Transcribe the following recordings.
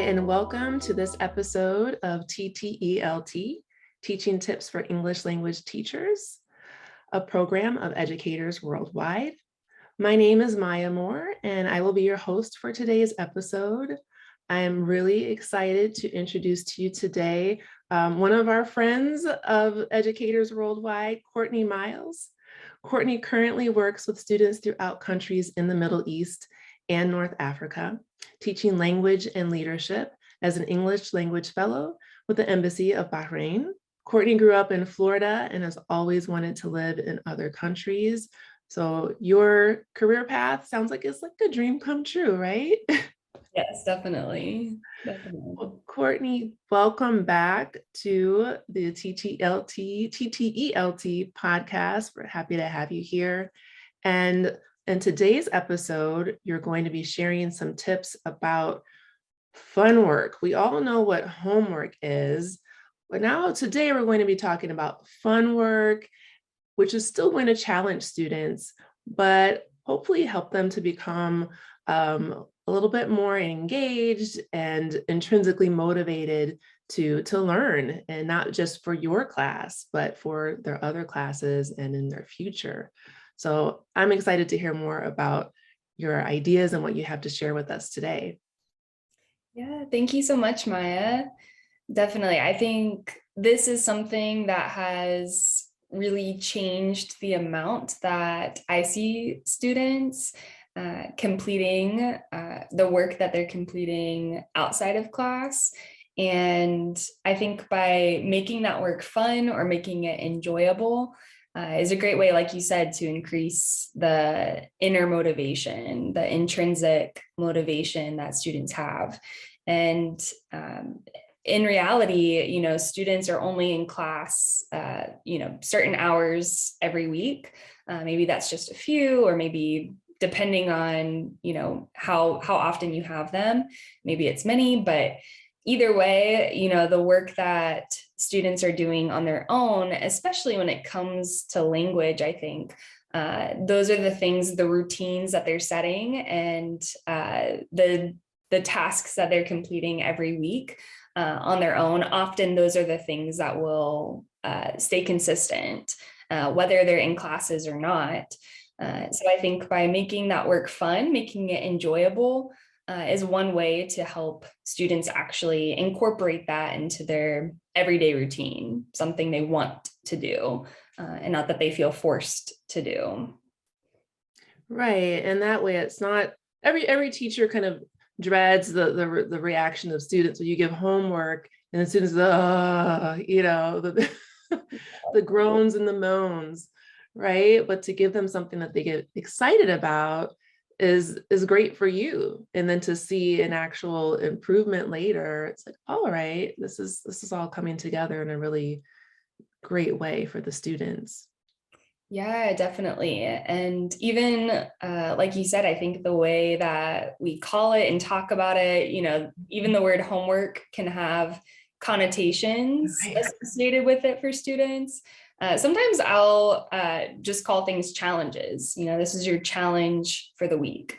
and welcome to this episode of TTELT, Teaching Tips for English Language Teachers, a program of educators worldwide. My name is Maya Moore, and I will be your host for today's episode. I am really excited to introduce to you today one of our friends of educators worldwide, Courtney Miles. Courtney currently works with students throughout countries in the Middle East and North Africa, teaching language and leadership as an English language fellow with the Embassy of Bahrain. Courtney grew up in Florida and has always wanted to live in other countries. So your career path sounds like it's like a dream come true, right? Yes, definitely. Well, Courtney, welcome back to the TTELT podcast. We're happy to have you here. And in today's episode, you're going to be sharing some tips about fun work. We all know what homework is, but now today we're going to be talking about fun work, which is still going to challenge students, but hopefully help them to become a little bit more engaged and intrinsically motivated to learn, and not just for your class, but for their other classes and in their future. So I'm excited to hear more about your ideas and what you have to share with us today. Yeah, thank you so much, Maya. Definitely. I think this is something that has really changed the amount that I see students completing the work that they're completing outside of class. And I think by making that work fun or making it enjoyable is a great way, like you said, to increase the inner motivation, the intrinsic motivation that students have. And in reality, students are only in class, certain hours every week. Maybe that's just a few, or maybe depending on, how often you have them, maybe it's many, but either way, the work that students are doing on their own, especially when it comes to language, I think those are the things, the routines that they're setting, and the tasks that they're completing every week on their own. Often those are the things that will stay consistent, whether they're in classes or not. So I think by making that work fun, making it enjoyable is one way to help students actually incorporate that into their everyday routine, something they want to do, and not that they feel forced to do. Right, and that way it's not every teacher kind of dreads the reaction of students when you give homework and the students, the the groans and the moans, right? But to give them something that they get excited about is great for you. And then to see an actual improvement later, it's like, all right, this is all coming together in a really great way for the students. Yeah, definitely. And even like you said, I think the way that we call it and talk about it, even the word homework can have connotations associated with it for students. Sometimes I'll just call things challenges. This is your challenge for the week.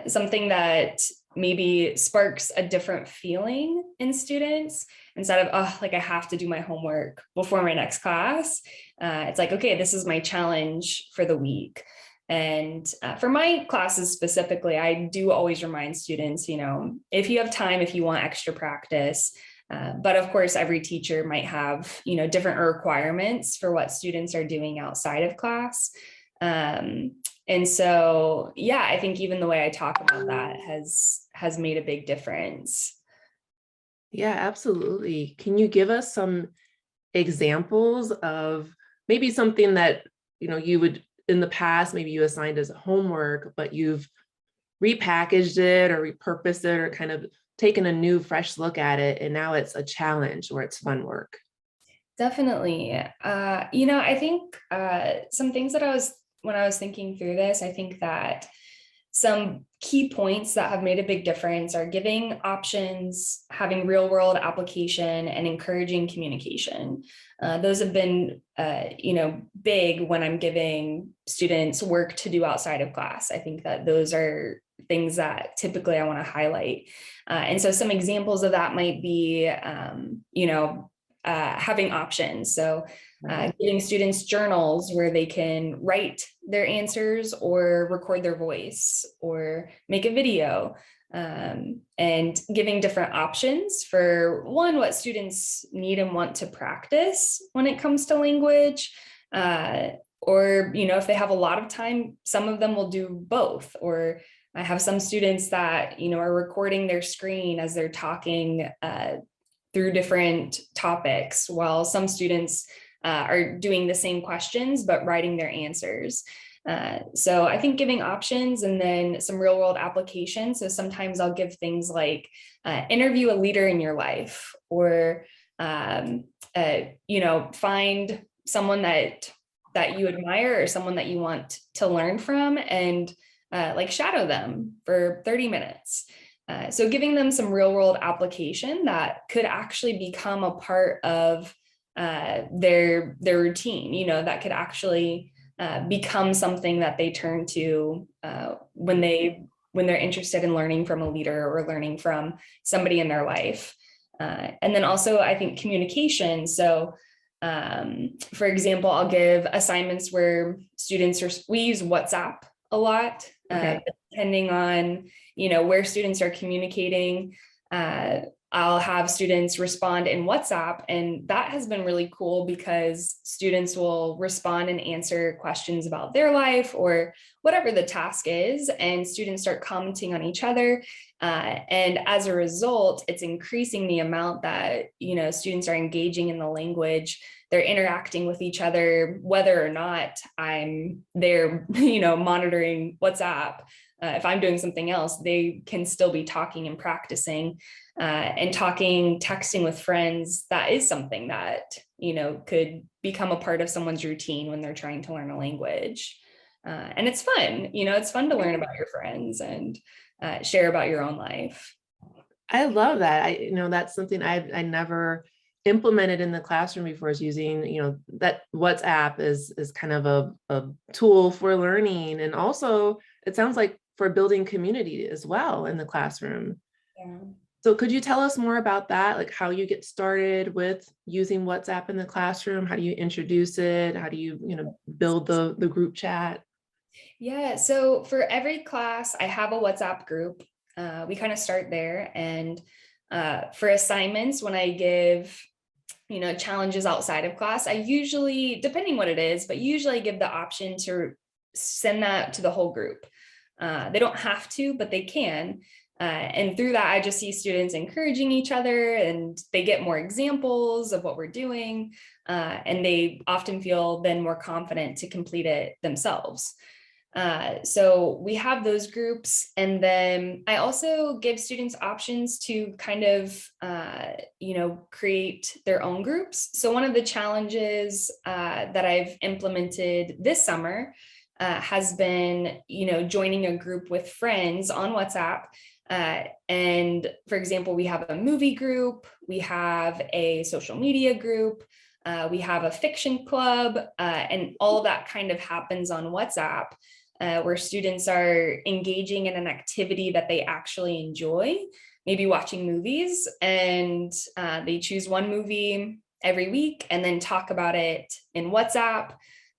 Something that maybe sparks a different feeling in students instead of, I have to do my homework before my next class. It's like, okay, this is my challenge for the week. And for my classes specifically, I do always remind students, if you have time, if you want extra practice, but of course, every teacher might have, different requirements for what students are doing outside of class. And so, yeah, I think even the way I talk about that has made a big difference. Yeah, absolutely. Can you give us some examples of maybe something that, you would in the past, maybe you assigned as homework, but you've repackaged it or repurposed it or kind of taken a new, fresh look at it, and now it's a challenge or it's fun work? Definitely. I think some things that when I was thinking through this, I think that some key points that have made a big difference are giving options, having real world application, and encouraging communication. Those have been, big when I'm giving students work to do outside of class. I think that those are things that typically I want to highlight. And so some examples of that might be, having options. So giving students journals where they can write their answers or record their voice or make a video, and giving different options for what students need and want to practice when it comes to language. Or, if they have a lot of time, some of them will do both. Or I have some students that, are recording their screen as they're talking through different topics, while some students are doing the same questions, but writing their answers. So I think giving options and then some real world applications. So sometimes I'll give things like interview a leader in your life, or, find someone that you admire or someone that you want to learn from, and like shadow them for 30 minutes. So giving them some real world application that could actually become a part of their routine, that could actually become something that they turn to when they're interested in learning from a leader or learning from somebody in their life. And then also, I think communication. So for example, I'll give assignments where we use WhatsApp a lot, depending on, where students are communicating. I'll have students respond in WhatsApp, and that has been really cool because students will respond and answer questions about their life or whatever the task is, and students start commenting on each other. And as a result, it's increasing the amount that, students are engaging in the language. They're interacting with each other, whether or not I'm there, monitoring WhatsApp. If I'm doing something else, they can still be talking and practicing. And texting with friends, that is something that, could become a part of someone's routine when they're trying to learn a language. And it's fun, it's fun to learn about your friends and share about your own life. I love that. That's something I never implemented in the classroom before, is using, that WhatsApp is kind of a tool for learning. And also it sounds like for building community as well in the classroom. Yeah. So could you tell us more about that? Like how you get started with using WhatsApp in the classroom? How do you introduce it? How do you, build the group chat? Yeah, so for every class, I have a WhatsApp group. We kind of start there. And for assignments, when I give, challenges outside of class, I usually, depending what it is, but usually I give the option to send that to the whole group. They don't have to, but they can. And through that, I just see students encouraging each other, and they get more examples of what we're doing. And they often feel then more confident to complete it themselves. So we have those groups. And then I also give students options to kind of, create their own groups. So one of the challenges that I've implemented this summer has been, joining a group with friends on WhatsApp. And for example, we have a movie group, we have a social media group, we have a fiction club, and all of that kind of happens on WhatsApp, where students are engaging in an activity that they actually enjoy, maybe watching movies, and they choose one movie every week and then talk about it in WhatsApp.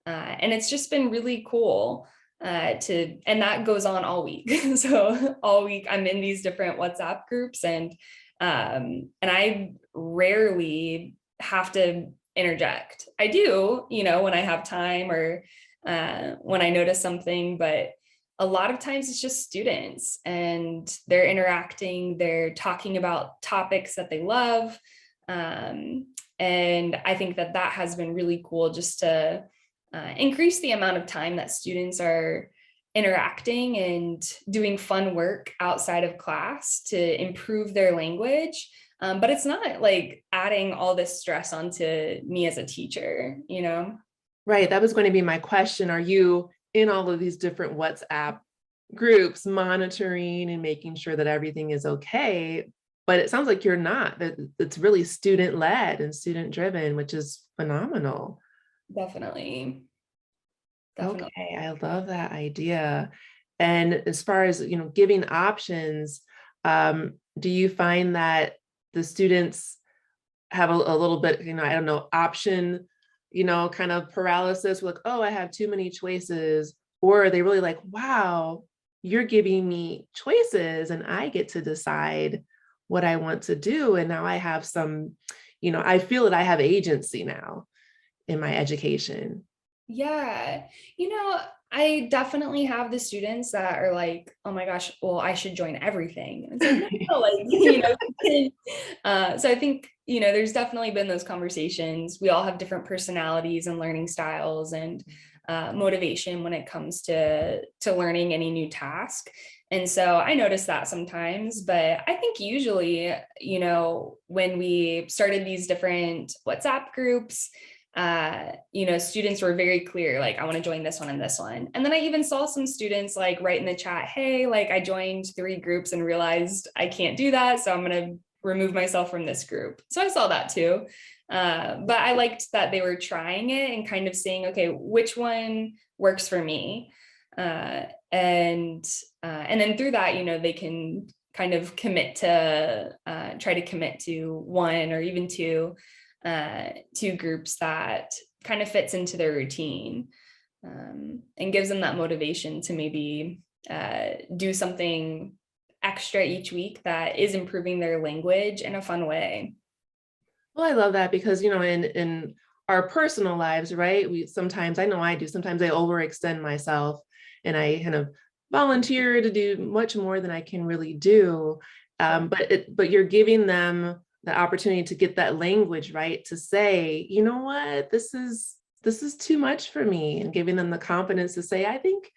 And it's just been really cool. And that goes on all week. So all week I'm in these different WhatsApp groups, and I rarely have to interject. I do, when I have time or when I notice something, but a lot of times it's just students, and they're interacting, they're talking about topics that they love. And I think that has been really cool, just to increase the amount of time that students are interacting and doing fun work outside of class to improve their language. But it's not like adding all this stress onto me as a teacher, Right. That was going to be my question. Are you in all of these different WhatsApp groups monitoring and making sure that everything is okay? But it sounds like you're not, that it's really student led and student driven, which is phenomenal. Definitely. Okay, I love that idea. And as far as, giving options, do you find that the students have a little bit, I don't know, option, kind of paralysis, like, oh, I have too many choices? Or are they really like, wow, you're giving me choices and I get to decide what I want to do. And now I have some, I feel that I have agency now in my education. Yeah, I definitely have the students that are like, oh my gosh, well, I should join everything. And it's like, no, like, so I think, there's definitely been those conversations. We all have different personalities and learning styles and motivation when it comes to learning any new task. And so I notice that sometimes, but I think usually, when we started these different WhatsApp groups, students were very clear, like, I want to join this one and this one. And then I even saw some students like write in the chat, hey, like I joined 3 groups and realized I can't do that. So I'm going to remove myself from this group. So I saw that too. But I liked that they were trying it and kind of saying, okay, which one works for me? And then through that, they can kind of commit to try to commit to 1 or even 2 groups that kind of fits into their routine, and gives them that motivation to maybe do something extra each week that is improving their language in a fun way. Well, I love that because, in our personal lives, right? Sometimes, I know I do, sometimes I overextend myself and I kind of volunteer to do much more than I can really do. But you're giving them the opportunity to get that language right, to say, you know what, this is too much for me, and giving them the confidence to say, I think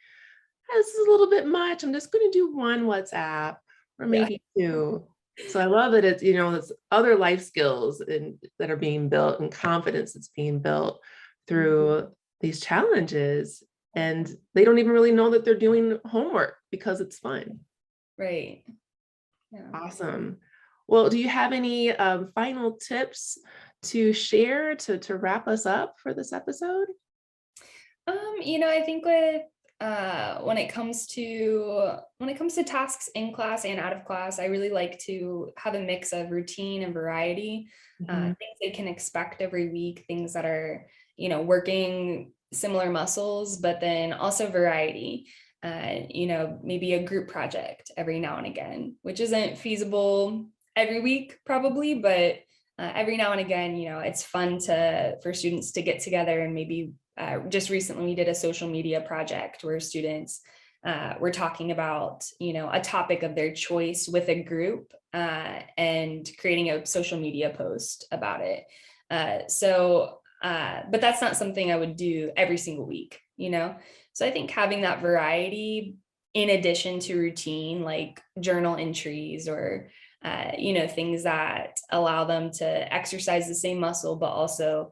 this is a little bit much. I'm just going to do 1 WhatsApp or Yeah. maybe 2. So I love that it's, it's other life skills that are being built, and confidence that's being built through these challenges. And they don't even really know that they're doing homework because it's fun. Right. Yeah. Awesome. Well, do you have any final tips to share to wrap us up for this episode? I think with when it comes to tasks in class and out of class, I really like to have a mix of routine and variety. Mhm. Things they can expect every week, things that are, working similar muscles, but then also variety. Maybe a group project every now and again, which isn't feasible every week probably, but every now and again, it's fun for students to get together. And maybe just recently we did a social media project where students were talking about, a topic of their choice with a group, and creating a social media post about it. But that's not something I would do every single week, So I think having that variety in addition to routine, like journal entries or things that allow them to exercise the same muscle, but also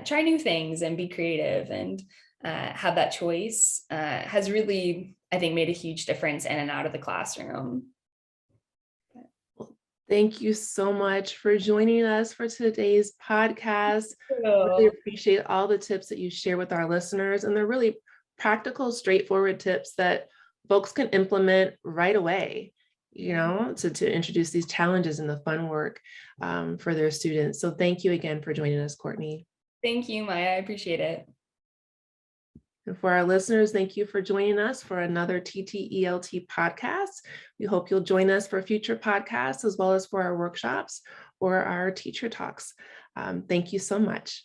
try new things and be creative and have that choice, has really, I think, made a huge difference in and out of the classroom. Well, thank you so much for joining us for today's podcast. Really appreciate all the tips that you share with our listeners. And they're really practical, straightforward tips that folks can implement right away, to introduce these challenges and the fun work for their students. So thank you again for joining us, Courtney. Thank you, Maya. I appreciate it. And for our listeners, thank you for joining us for another TTELT podcast. We hope you'll join us for future podcasts, as well as for our workshops or our teacher talks. Thank you so much.